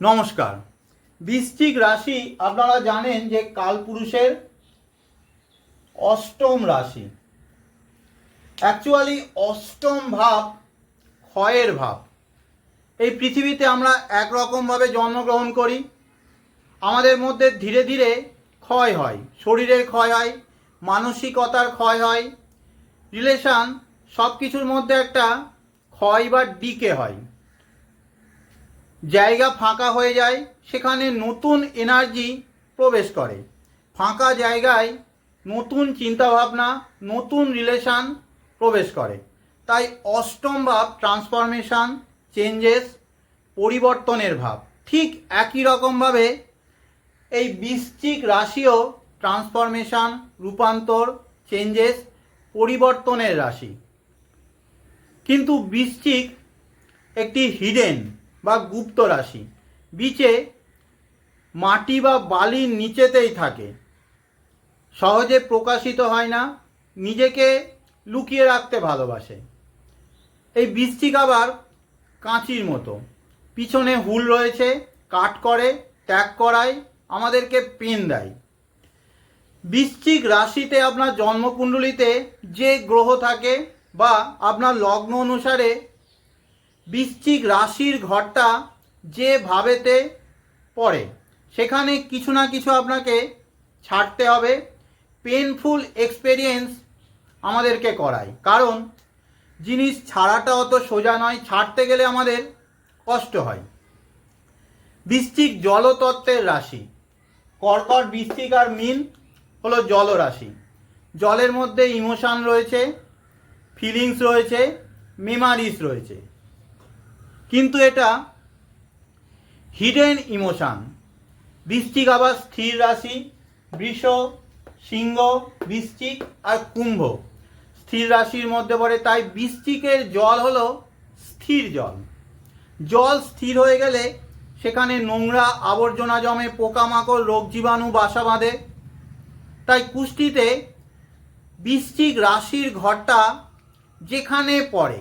নমস্কার। বৃশ্চিক রাশি আপনারা জানেন যে কালপুরুষের অষ্টম রাশি। অ্যাকচুয়ালি অষ্টম ভাব ক্ষয়ের ভাব। এই পৃথিবীতে আমরা একরকমভাবে জন্মগ্রহণ করি, আমাদের মধ্যে ধীরে ধীরে ক্ষয় হয়, শরীরের ক্ষয় হয়, মানসিকতার ক্ষয় হয়, রিলেশান সব কিছুর মধ্যে একটা ক্ষয় বা ডিকে হয়। জায়গা ফাঁকা হয়ে যায়, সেখানে নতুন এনার্জি প্রবেশ করে। ফাঁকা জায়গায় নতুন চিন্তাভাবনা, নতুন রিলেশান প্রবেশ করে। তাই অষ্টম ভাব ট্রান্সফরমেশান, চেঞ্জেস, পরিবর্তনের ভাব। ঠিক একই রকমভাবে এই বৃশ্চিক রাশিও ট্রান্সফরমেশান, রূপান্তর, চেঞ্জেস, পরিবর্তনের রাশি। কিন্তু বৃশ্চিক একটি হিডেন বা গুপ্ত রাশি, বিচে মাটি বা বালির নিচেতেই থাকে, সহজে প্রকাশিত হয় না, নিজেকে লুকিয়ে রাখতে ভালোবাসে। এই বৃশ্চিক আবার কাঁচির মতো, পিছনে হুল রয়েছে, কাট করে, ত্যাগ করায়, আমাদেরকে পেন দেয়। বৃশ্চিক রাশিতে আপনার জন্মকুণ্ডলিতে যে গ্রহ থাকে বা আপনার লগ্ন অনুসারে বৃশ্চিক রাশির ঘরটা যে ভাবেতে পড়ে, সেখানে কিছু না কিছু আপনাকে ছাড়তে হবে। পেনফুল এক্সপেরিয়েন্স আমাদেরকে করায়, কারণ জিনিস ছাড়াটা অত সোজা নয়, ছাড়তে গেলে আমাদের কষ্ট হয়। বৃশ্চিক জলতত্ত্বের রাশি। কর্কট, বৃশ্চিক আর মীন হলো জলরাশি। জলের মধ্যে ইমোশন রয়েছে, ফিলিংস রয়েছে, মেমারিজ রয়েছে, কিন্তু এটা হিডেন ইমোশন। বৃশ্চিক আবার স্থির রাশি। বৃষ, সিংহ, বৃশ্চিক আর কুম্ভ স্থির রাশির মধ্যে পড়ে। তাই বৃশ্চিকের জল হলো স্থির জল। জল স্থির হয়ে গেলে সেখানে নোংরা আবর্জনা জমে, পোকামাকড়, রোগ জীবাণু বাসা বাঁধে। তাই কুষ্টিতে বৃশ্চিক রাশির ঘরটা যেখানে পড়ে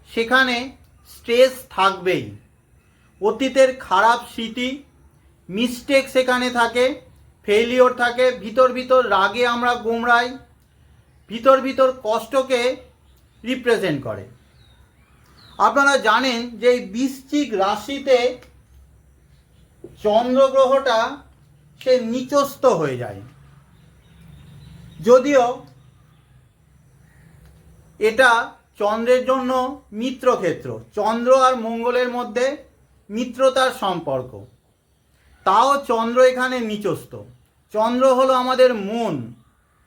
সেখানে স্ট্রেস থাকবেই। অতীতের খারাপ স্মৃতি, মিস্টেক সেখানে থাকে, ফেইলিওর থাকে, ভিতর ভিতর রাগে আমরা গোমড়াই, ভিতর ভিতর কষ্টকে রিপ্রেজেন্ট করে। আপনারা জানেন যে এই বৃশ্চিক রাশিতে চন্দ্রগ্রহটা সে নিচস্থ হয়ে যায়। যদিও এটা চন্দ্রের জন্য মিত্রক্ষেত্র, চন্দ্র আর মঙ্গলের মধ্যে মিত্রতার সম্পর্ক, তাও চন্দ্র এখানে নিচস্থ। চন্দ্র হলো আমাদের মন,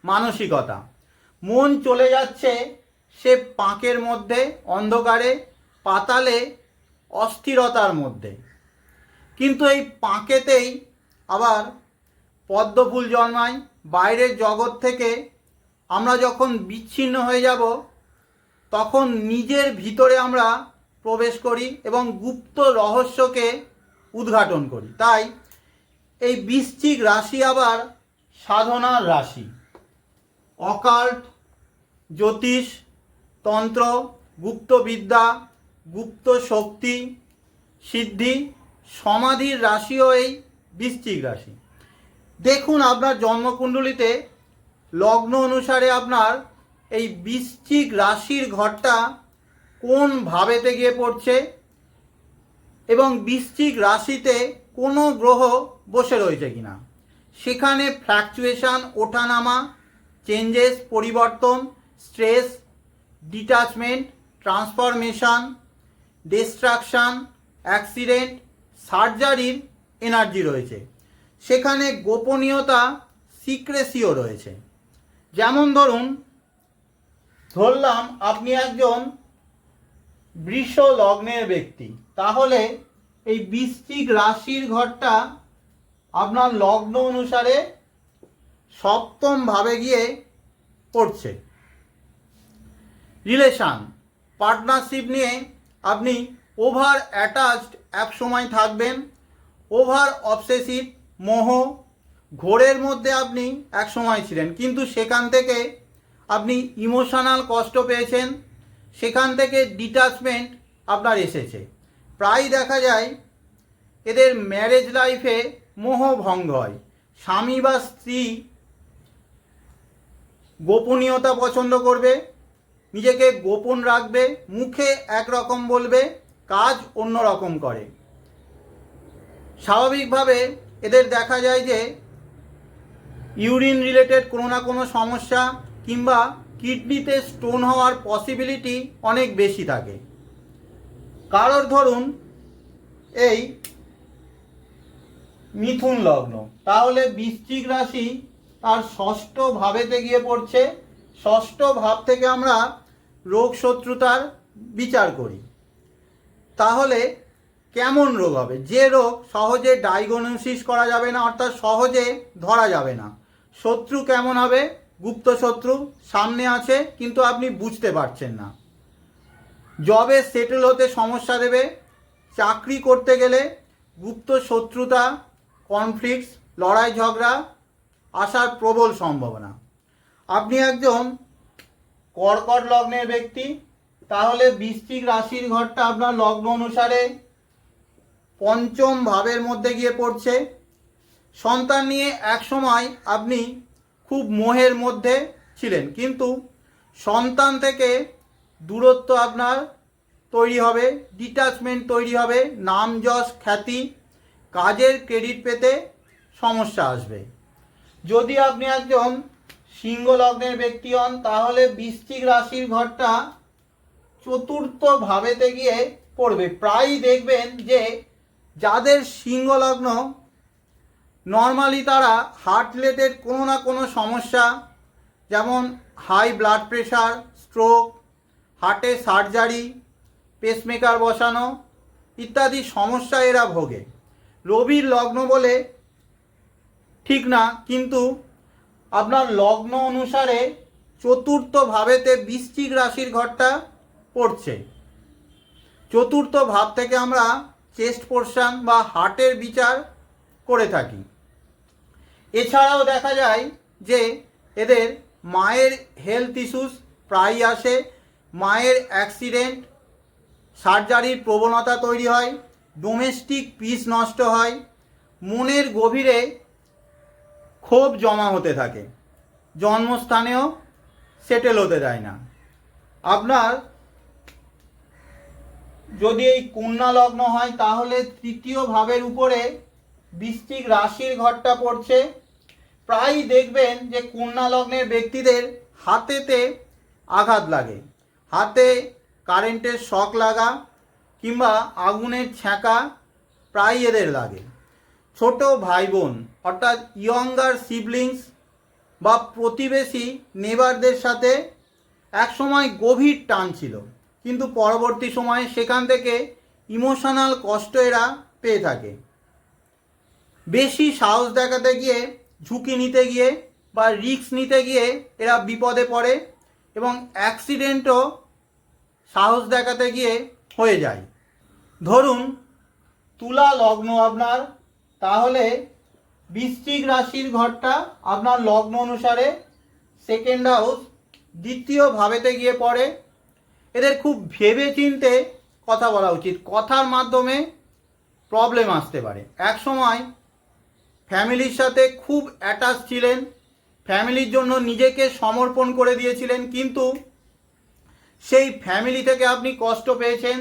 মানসিকতা। মন চলে যাচ্ছে সে পাঁকের মধ্যে, অন্ধকারে, পাতালে, অস্থিরতার মধ্যে। কিন্তু এই পাঁকেতেই আবার পদ্মফুল জন্মায়। বাইরের জগৎ থেকে আমরা যখন বিচ্ছিন্ন হয়ে যাব, তখন নিজের ভিতরে আমরা প্রবেশ করি এবং গুপ্ত রহস্যকে উদ্ঘাটন করি। তাই এই বৃশ্চিক রাশি আবার সাধনার রাশি। অকাল্ট, জ্যোতিষ, তন্ত্র, গুপ্তবিদ্যা, গুপ্ত শক্তি, সিদ্ধি, সমাধির রাশিও এই বৃশ্চিক রাশি। দেখুন আপনার জন্মকুণ্ডলিতে লগ্ন অনুসারে আপনার এই বৃশ্চিক রাশির ঘরটা কোন ভাবেতে গিয়ে পড়ছে এবং বৃশ্চিক রাশিতে কোনো গ্রহ বসে রয়েছে কিনা। সেখানে ফ্ল্যাকচুয়েশন, ওঠানামা, চেঞ্জেস, পরিবর্তন, stress, detachment, transformation, distraction, accident, সার্জারির এনার্জি রয়েছে। সেখানে গোপনীয়তা, সিক্রেসিও রয়েছে। যেমন ধরলাম আপনি একজন বৃষ লগ্নের ব্যক্তি, তাহলে এই বৃশ্চিক রাশির ঘরটা আপনার লগ্ন অনুসারে সপ্তম ভাবে গিয়ে পড়ছে। রিলেশান, পার্টনারশিপ নিয়ে আপনি ওভার অ্যাটাচড এক সময় থাকবেন, ওভার অবসেসিভ, মোহ, ঘোরের মধ্যে আপনি এক সময় ছিলেন, কিন্তু সেখান থেকে আপনি ইমোশনাল কষ্ট পেয়েছেন, সেখান থেকে ডিটাচমেন্ট আপনার এসেছে। প্রায় দেখা যায় এদের ম্যারেজ লাইফে মোহভঙ্গ হয়। স্বামী বা স্ত্রী গোপনীয়তা পছন্দ করবে, নিজেকে গোপন রাখবে, মুখে একরকম বলবে, কাজ অন্য রকম করে। স্বাভাবিকভাবে এদের দেখা যায় যে ইউরিন রিলেটেড কোনো না কোনো সমস্যা কিংবা কিডনিতে স্টোন হওয়ার পসিবিলিটি অনেক বেশি থাকে। কারোর ধরুন এই মিথুন লগ্ন, তাহলে বৃশ্চিক রাশি তার ষষ্ঠ ভাবেতে গিয়ে পড়ছে। ষষ্ঠ ভাব থেকে আমরা রোগ শত্রুতার বিচার করি। তাহলে কেমন রোগ হবে? যে রোগ সহজে ডায়াগনোসিস করা যাবে না, অর্থাৎ সহজে ধরা যাবে না। শত্রু কেমন হবে? গুপ্ত শত্রু সামনে আছে কিন্তু আপনি বুঝতে পারছেন না। জবে সেটেল হতে সমস্যা দেবে। চাকরি করতে গেলে গুপ্ত শত্রুতা, কনফ্লিক্টস, লড়াই ঝগড়া আসার প্রবল সম্ভাবনা। আপনি একজন কর্কট লগ্নের ব্যক্তি, তাহলে বৃশ্চিক রাশির ঘরটা আপনার লগ্ন অনুসারে পঞ্চম ভাবের মধ্যে গিয়ে পড়ছে। সন্তান নিয়ে এক সময় আপনি খুব মোহের মধ্যে ছিলেন, কিন্তু সন্তান থেকে দূরত্ব আপনার তৈরি হবে, ডিটাচমেন্ট তৈরি হবে, নাম যশ খ্যাতি, কাজের ক্রেডিট পেতে সমস্যা আসবে। যদি আপনি একজন সিংহ লগ্নের ব্যক্তি হন, তাহলে বৃশ্চিক রাশির ঘরটা চতুর্থ ভাবেতে গিয়ে পড়বে। প্রায়ই দেখবেন যে যাদের সিংহ লগ্ন, নর্মালি তারা হার্ট রিলেটেড কোনো না কোনো সমস্যা, যেমন হাই ব্লাড প্রেশার, স্ট্রোক, হার্টে সার্জারি, পেসমেকার বসানো ইত্যাদি সমস্যা এরা ভোগে। রবির লগ্ন বলে ঠিক না, কিন্তু আপনার লগ্ন অনুসারে চতুর্থ ভাবেতে বৃশ্চিক রাশির ঘরটা পড়ছে। চতুর্থ ভাব থেকে আমরা চেস্ট পোর্শন বা হার্টের বিচার করে থাকি। এছাড়াও দেখা যায় যে এদের মায়ের হেলথ ইস্যুস প্রায়ই আসে। মায়ের অ্যাক্সিডেন্ট, সার্জারির প্রবণতা তৈরি হয়, ডোমেস্টিক পিস নষ্ট হয়, মনের গভীরে ক্ষোভ জমা হতে থাকে, জন্মস্থানেও সেটেল হতে দেয় না। আপনার যদি এই কন্যা লগ্ন হয়, তাহলে তৃতীয় ভাবের উপরে বৃশ্চিক রাশির ঘরটা পড়ছে। প্রায়ই দেখবেন যে কন্যা লগ্নের ব্যক্তিদের হাতেতে আঘাত লাগে, হাতে কারেন্টের শক লাগা কিংবা আগুনের ছ্যাঁকা প্রায়ই এদের লাগে। ছোট ভাই বোন অর্থাৎ ইয়ঙ্গার সিবলিংস বা প্রতিবেশী নেবারদের সাথে একসময় গভীর টান ছিল, কিন্তু পরবর্তী সময়ে সেখান থেকে ইমোশনাল কষ্ট এরা পেয়ে থাকে। বেশি সাহস দেখাতে গিয়ে, ঝুঁকি নিতে গিয়ে বা রিস্ক নিতে গিয়ে এরা বিপদে পড়ে এবং অ্যাক্সিডেন্টও সাহস দেখাতে গিয়ে হয়ে যায়। ধরুন তুলা লগ্ন আপনার, তাহলে বৃশ্চিক রাশির ঘরটা আপনার লগ্ন অনুসারে সেকেন্ড হাউস দ্বিতীয় ভাবেতে গিয়ে পড়ে। এদের খুব ভেবে চিনতে কথা বলা উচিত, কথার মাধ্যমে প্রবলেম আসতে পারে। এক সময় ফ্যামিলির সাথে খুব অ্যাটাচ ছিলেন, ফ্যামিলির জন্য নিজেকে সমর্পণ করে দিয়েছিলেন, কিন্তু সেই ফ্যামিলি থেকে আপনি কষ্ট পেয়েছেন,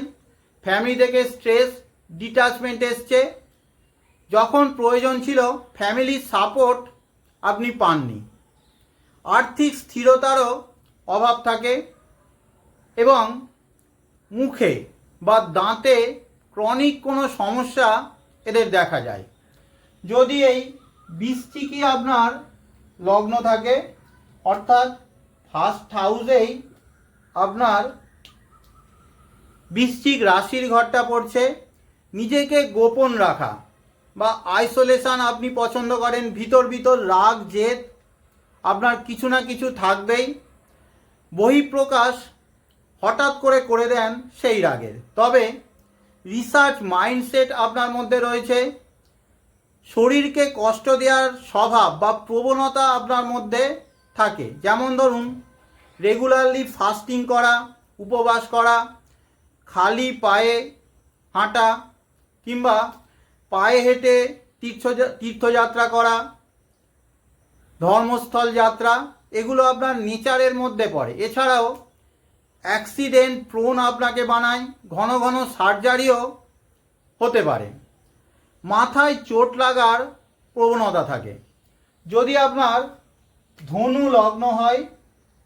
ফ্যামিলি থেকে স্ট্রেস, ডিটাচমেন্ট এসছে। যখন প্রয়োজন ছিল ফ্যামিলির সাপোর্ট আপনি পাননি। আর্থিক স্থিরতারও অভাব থাকে এবং মুখে বা দাঁতে ক্রনিক কোনো সমস্যা এদের দেখা যায়। যদি এই বৃশ্চিকই আপনার লগ্ন থাকে, অর্থাৎ ফার্স্ট হাউসেই আপনার বৃশ্চিক রাশির ঘরটা পড়ছে, নিজেকে গোপন রাখা বা আইসোলেশন আপনি পছন্দ করেন, ভিতর ভিতর রাগ জেদ আপনার কিছু না কিছু থাকবেই। বহিঃপ্রকাশ হঠাৎ করে দেন সেই রাগের, তবে রিসার্চ মাইন্ডসেট আপনার মধ্যে রয়েছে। শরীরকে কষ্ট দেওয়ার স্বভাব বা প্রবণতা আপনার মধ্যে থাকে, যেমন ধরুন রেগুলারলি ফাস্টিং করা, উপবাস করা, খালি পায়ে হাঁটা কিংবা পায়ে হেঁটে তীর্থযাত্রা করা, ধর্মস্থল যাত্রা, এগুলো আপনার নেচারের মধ্যে পড়ে। এছাড়াও অ্যাক্সিডেন্ট প্রোন আপনাকে বানায়, ঘন ঘন সার্জারিও হতে পারে। মাথায় চোট লাগার প্রবণতা থাকে। যদি আপনার ধনু লগ্ন হয়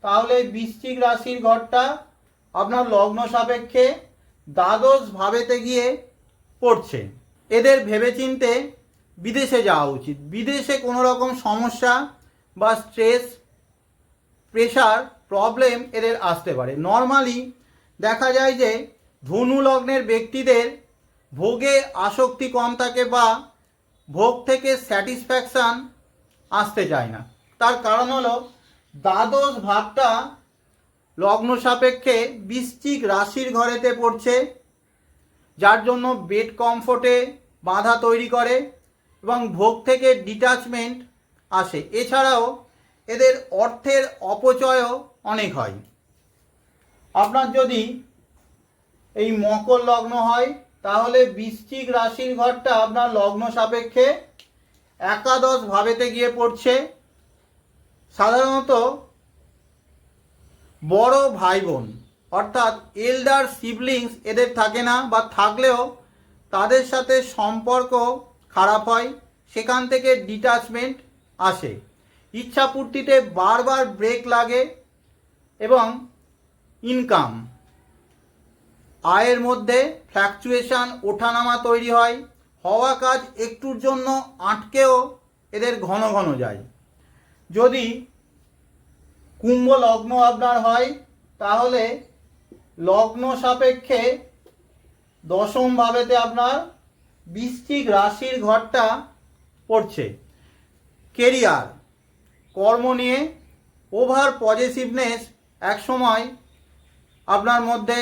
তাহলে বৃশ্চিক রাশির ঘরটা আপনার লগ্ন সাপেক্ষে দ্বাদশ ভাবেতে গিয়ে পড়ছে। এদের ভেবেচিন্তে বিদেশে যাওয়া উচিত। বিদেশে কোনো রকম সমস্যা বা স্ট্রেস, প্রেশার, প্রবলেম এদের আসতে পারে। নর্মালি দেখা যায় যে ধনু লগ্নের ব্যক্তিদের ভোগে আসক্তি কম থাকে বা ভোগ থেকে স্যাটিসফ্যাকশান আসতে চায় না। তার কারণ হলো দ্বাদশ ভাবটা লগ্ন সাপেক্ষে বৃশ্চিক রাশির ঘরেতে পড়ছে, যার জন্য বেড কমফোর্টে বাধা তৈরি করে এবং ভোগ থেকে ডিটাচমেন্ট আসে। এছাড়াও এদের অর্থের অপচয়ও অনেক হয়। আপনার যদি এই মকর লগ্ন হয় তাহলে বৃশ্চিক রাশির ঘরটা আপনার লগ্ন সাপেক্ষে একাদশ ভাবেতে গিয়ে পড়ছে। সাধারণত বড় ভাই বোন অর্থাৎ এল্ডার সিবলিংস এদের থাকে না, বা থাকলেও তাদের সাথে সম্পর্ক খারাপ হয়, সেখান থেকে ডিটাচমেন্ট আসে। ইচ্ছাপূর্তিতে বারবার ব্রেক লাগে এবং ইনকাম, আয়ের মধ্যে ফ্ল্যাকচুয়েশন, ওঠানামা তৈরি হয়। হওয়া কাজ একটুর জন্য আটকেও এদের ঘন ঘন যায়। যদি কুম্ভ লগ্ন আপনার হয় তাহলে লগ্ন সাপেক্ষে দশম ভাবেতে আপনার বৃশ্চিক রাশির ঘরটা পড়ছে। কেরিয়ার, কর্ম নিয়ে ওভার পজিটিভনেস একসময় আপনার মধ্যে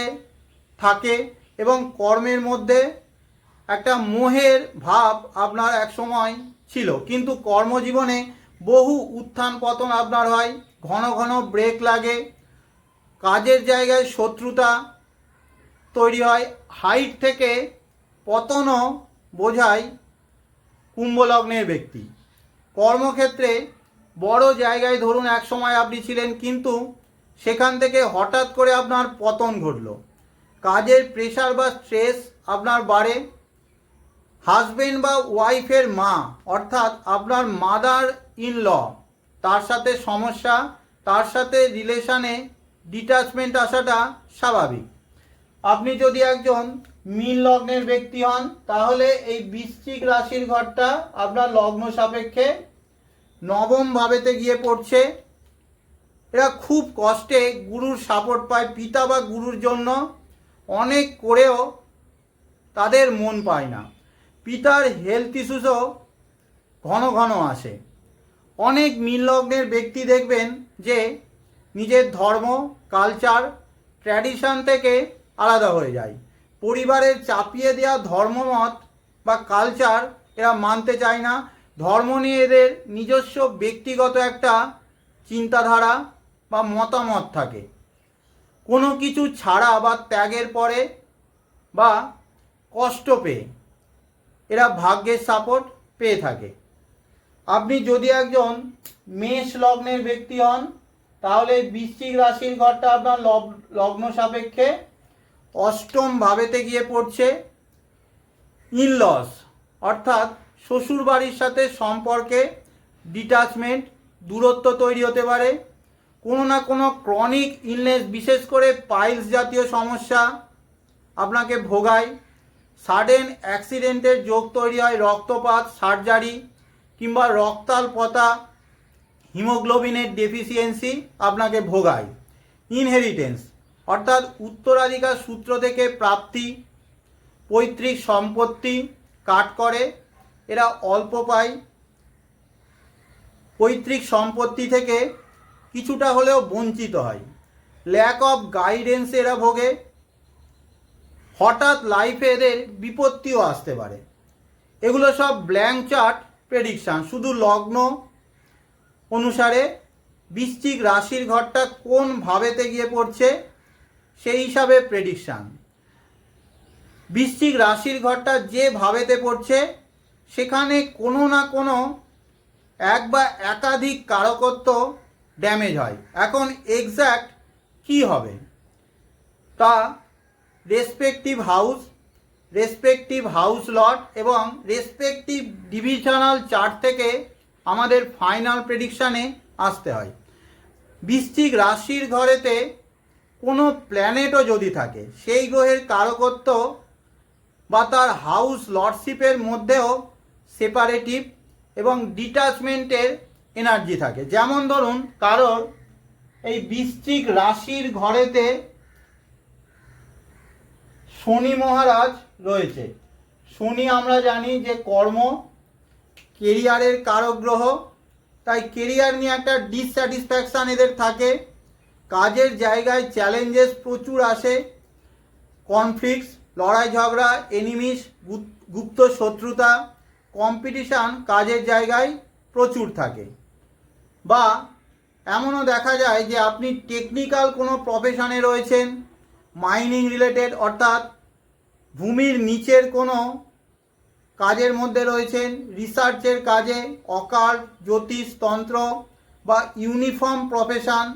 থাকে এবং কর্মের মধ্যে একটা মোহের ভাব আপনার একসময় ছিল, কিন্তু কর্মজীবনে বহু উত্থান পতন আপনার হয়, ঘন ঘন ব্রেক লাগে, কাজের জায়গায় শত্রুতা তৈরি হয়, হাইট থেকে পতনও বোঝায় কুম্ভ লগ্নের ব্যক্তি। কর্মক্ষেত্রে বড় জায়গায় ধরুন এক সময় আপনি ছিলেন, কিন্তু সেখান থেকে হঠাৎ করে আপনার পতন ঘটল। কাজের প্রেশার বা স্ট্রেস আপনার বাড়ে। হাজবেন্ড বা ওয়াইফের মা অর্থাৎ আপনার মাদার ইন ল, তার সাথে সমস্যা, তার সাথে রিলেশনে ডিটাচমেন্ট আসাটা স্বাভাবিক। আপনি যদি একজন মীন লগ্নের ব্যক্তি হন তাহলে এই বৃশ্চিক রাশির ঘরটা আপনার লগ্ন সাপেক্ষে নবম ভাবেতে গিয়ে পড়ছে। এরা খুব কষ্টে গুরুর সাপোর্ট পায়। পিতা বা গুরুর জন্য অনেক করেও তাদের মন পায় না। পিতার হেলথ ইস্যুসও ঘন ঘন আসে। অনেক মীন লগ্নের ব্যক্তি দেখবেন যে নিজের ধর্ম, কালচার, ট্র্যাডিশন থেকে আলাদা হয়ে যায়। পরিবারের চাপিয়ে দেওয়া ধর্মমত বা কালচার এরা মানতে চায় না। ধর্ম নিয়ে এদের নিজস্ব ব্যক্তিগত একটা চিন্তাধারা বা মতামত থাকে। কোনো কিছু ছাড়া বা ত্যাগের পরে বা কষ্ট পেয়ে এরা ভাগ্যের সাপোর্ট পেয়ে থাকে। আপনি যদি একজন মেষ লগ্নের ব্যক্তি হন তাহলে বৃশ্চিক রাশির ঘরটা আপনার লগ্ন সাপেক্ষে অষ্টম ভাবেতে গিয়ে পড়ছে। ইনলস অর্থাৎ শ্বশুর বাড়ির সাথে সম্পর্কে ডিটাচমেন্ট, দূরত্ব তৈরি হতে পারে। কোনো না কোনো ক্রনিক ইলনেস, বিশেষ করে পাইলস জাতীয় সমস্যা আপনাকে ভোগায়। সাডেন অ্যাক্সিডেন্টের যোগ তৈরি হয়, রক্তপাত, সার্জারি কিংবা রক্তাল্পতা, হিমোগ্লোবিনের ডেফিসিয়েন্সি আপনাকে ভোগায়। ইনহেরিটেন্স অর্থাৎ উত্তরাধিকার সূত্র থেকে প্রাপ্তি, পৈতৃক সম্পত্তি কাট করে, এরা অল্প পায়। পৈতৃক সম্পত্তি থেকে কিছুটা হলেও বঞ্চিত হয়। ল্যাক অফ গাইডেন্স এরা ভোগে। হঠাৎ লাইফে এদের বিপত্তিও আসতে পারে। এগুলো সব ব্ল্যাঙ্ক চার্ট প্রেডিকশান, শুধু লগ্ন অনুসারে বৃশ্চিক রাশির ঘরটা কোন ভাবেতে গিয়ে পড়ছে সেই হিসাবে প্রেডিকশান। বৃশ্চিক রাশির ঘরটা যে ভাবেতে পড়ছে সেখানে কোনো না কোনো এক বা একাধিক কারকত্ব ড্যামেজ হয়। এখন এক্স্যাক্ট কি হবে তা রেসপেক্টিভ হাউস লট এবং রেসপেক্টিভ ডিভিশনাল চার্ট থেকে আমাদের ফাইনাল প্রেডিকশানে আসতে হয়। বৃশ্চিক রাশির ঘরেতে কোনো প্ল্যানেটও যদি থাকে, সেই গ্রহের কারকত্ব বা তার হাউস লর্ডশিপের মধ্যেও সেপারেটিভ এবং ডিটাচমেন্টের এনার্জি থাকে। যেমন ধরুন কারোর এই বৃশ্চিক রাশির ঘরেতে শনি মহারাজ রয়েছে। শনি আমরা জানি যে কর্ম, কেরিয়ারের কারক গ্রহ, তাই কেরিয়ার নিয়ে একটা ডিসস্যাটিসফ্যাকশান এদের থাকে। কাজের জায়গায় চ্যালেঞ্জেস প্রচুর আসে, কনফ্লিক্টস, লড়াই ঝগড়া, এনিমিস, গুপ্ত শত্রুতা, কম্পিটিশান কাজের জায়গায় প্রচুর থাকে। বা এমনও দেখা যায় যে আপনি টেকনিক্যাল কোনো প্রফেশনে রয়েছেন, মাইনিং রিলেটেড অর্থাৎ ভূমির নিচের কোনো কাজের মধ্যে রয়েছেন, রিসার্চের কাজে, অকাল্ট, জ্যোতিষ, তন্ত্র বা ইউনিফর্ম প্রফেশন,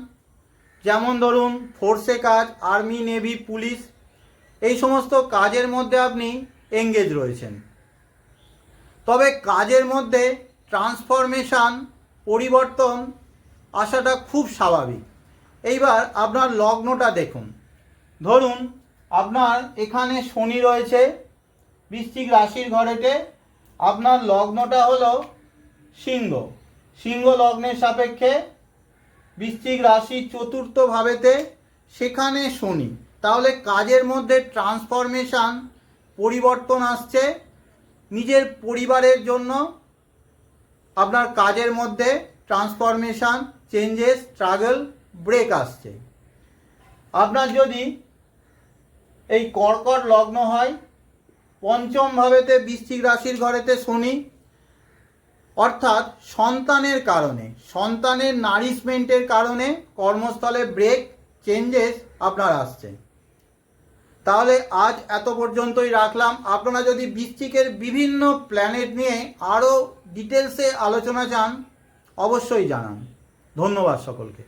যেমন ধরুন ফোর্সে কাজ, আর্মি, নেভি, পুলিশ, এই সমস্ত কাজের মধ্যে আপনি এঙ্গেজ রয়েছেন। তবে কাজের মধ্যে ট্রান্সফরমেশন, পরিবর্তন আসাটা খুব স্বাভাবিক। এইবার আপনার লগ্নটা দেখুন। ধরুন আপনার এখানে শনি রয়েছে বৃশ্চিক রাশির ঘরেতে, আপনার লগ্নটা হলো সিংহ লগ্নের সাপেক্ষে বৃশ্চিক রাশির চতুর্থ ভাবেতে, সেখানে শনি। তাহলে কাজের মধ্যে ট্রান্সফরমেশন, পরিবর্তন আসছে। নিজের পরিবারের জন্য আপনার কাজের মধ্যে ট্রান্সফরমেশন, চেঞ্জেস, স্ট্রাগল, ব্রেক আসছে। আপনার যদি এই কর্কট লগ্ন হয়, পঞ্চম ভাবেতে বৃশ্চিক রাশির ঘরেতে শনি, অর্থাৎ সন্তানের কারণে, সন্তানের নারিশমেন্টের কারণে কর্মস্থলে ব্রেক, চেঞ্জেস আপনার আসছে। তাহলে আজ এত পর্যন্তই রাখলাম। আপনারা যদি বৃশ্চিকের বিভিন্ন প্ল্যানেট নিয়ে আরও ডিটেলসে আলোচনা চান অবশ্যই জানান। ধন্যবাদ সকলকে।